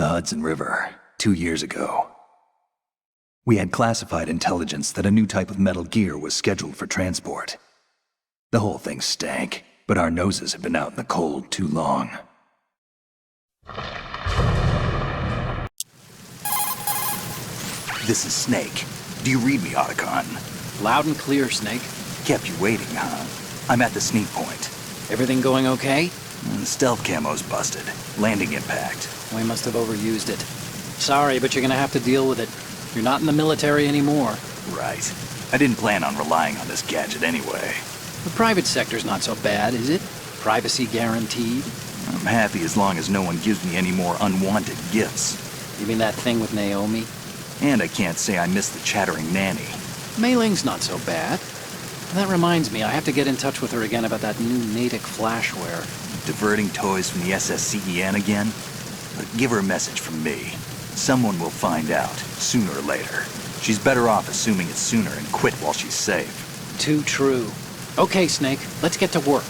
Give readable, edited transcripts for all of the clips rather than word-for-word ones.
the Hudson River 2 years ago. We had classified intelligence that a new type of metal gear was scheduled for transport. The whole thing stank, but our noses had been out in the cold too long. This is Snake. Do you read me, Otacon? Loud and clear, Snake. Kept you waiting, huh? I'm at the sneak point. Everything going okay? Stealth camo's busted. Landing impact. We must have overused it. Sorry, but you're gonna have to deal with it. You're not in the military anymore. Right. I didn't plan on relying on this gadget anyway. The private sector's not so bad, is it? Privacy guaranteed? I'm happy as long as no one gives me any more unwanted gifts. You mean that thing with Naomi? And I can't say I miss the chattering nanny. Mei Ling's not so bad. That reminds me, I have to get in touch with her again about that new Natick flashware. Diverting toys from the SSCEN again? But give her a message from me. Someone will find out, sooner or later. She's better off assuming it's sooner and quit while she's safe. Too true. Okay, Snake, let's get to work.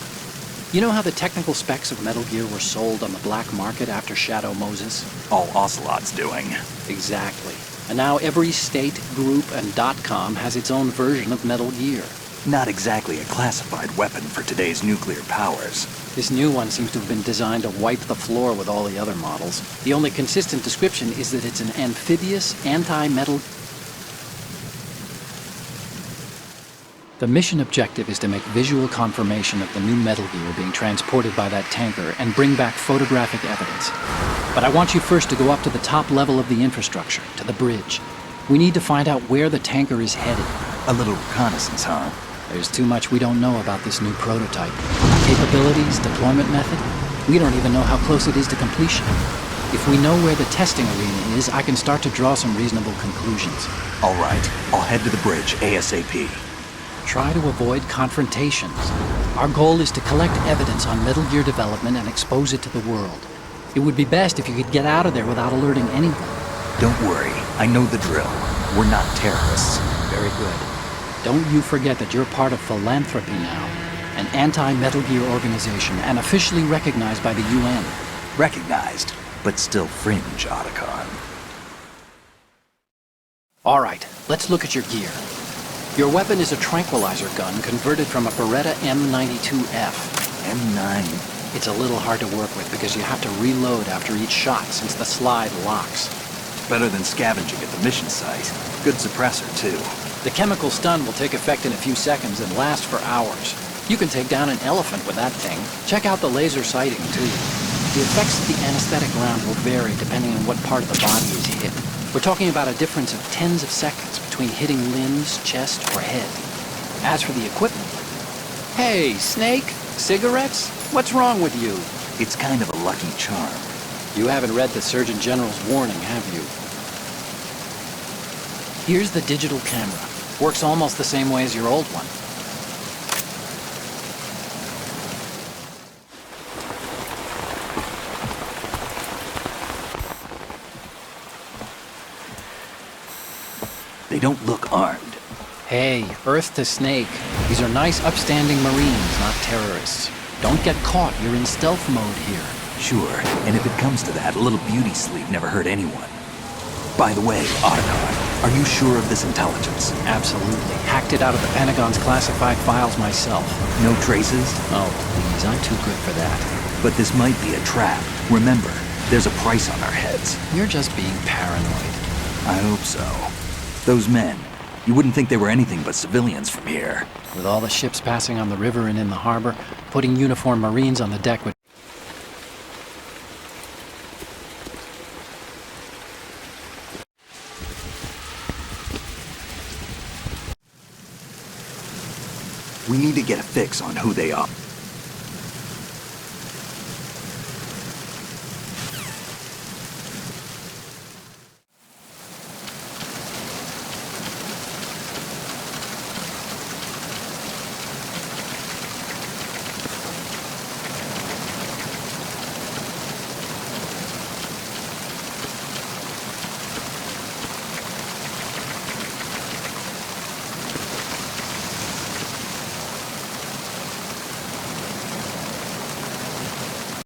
You know how the technical specs of Metal Gear were sold on the black market after Shadow Moses? All Ocelot's doing. Exactly. And now every state, group, and .com has its own version of Metal Gear. Not exactly a classified weapon for today's nuclear powers. This new one seems to have been designed to wipe the floor with all the other models. The only consistent description is that it's an amphibious, anti-metal... The mission objective is to make visual confirmation of the new Metal Gear being transported by that tanker and bring back photographic evidence. But I want you first to go up to the top level of the infrastructure, to the bridge. We need to find out where the tanker is headed. A little reconnaissance, huh? There's too much we don't know about this new prototype. Capabilities, deployment method, we don't even know how close it is to completion. If we know where the testing arena is, I can start to draw some reasonable conclusions. All right, I'll head to the bridge ASAP. Try to avoid confrontations. Our goal is to collect evidence on Metal Gear development and expose it to the world. It would be best if you could get out of there without alerting anyone. Don't worry, I know the drill. We're not terrorists. Very good. Don't you forget that you're part of Philanthropy now, an anti-Metal Gear organization and officially recognized by the UN. Recognized, but still fringe, Otacon. All right, let's look at your gear. Your weapon is a tranquilizer gun converted from a Beretta M92F. M9? It's a little hard to work with because you have to reload after each shot since the slide locks. Better than scavenging at the mission site. Good suppressor, too. The chemical stun will take effect in a few seconds and last for hours. You can take down an elephant with that thing. Check out the laser sighting, too. The effects of the anesthetic round will vary depending on what part of the body is hit. We're talking about a difference of tens of seconds between hitting limbs, chest, or head. As for the equipment... Hey, Snake? Cigarettes? What's wrong with you? It's kind of a lucky charm. You haven't read the Surgeon General's warning, have you? Here's the digital camera. Works almost the same way as your old one. They don't look armed. Hey, Earth to Snake. These are nice, upstanding Marines, not terrorists. Don't get caught. You're in stealth mode here. Sure, and if it comes to that, a little beauty sleep never hurt anyone. By the way, Otacon, are you sure of this intelligence? Absolutely. Hacked it out of the Pentagon's classified files myself. No traces? Oh, please, I'm too good for that. But this might be a trap. Remember, there's a price on our heads. You're just being paranoid. I hope so. Those men, you wouldn't think they were anything but civilians from here. With all the ships passing on the river and in the harbor, putting uniformed Marines on the deck would... We need to get a fix on who they are.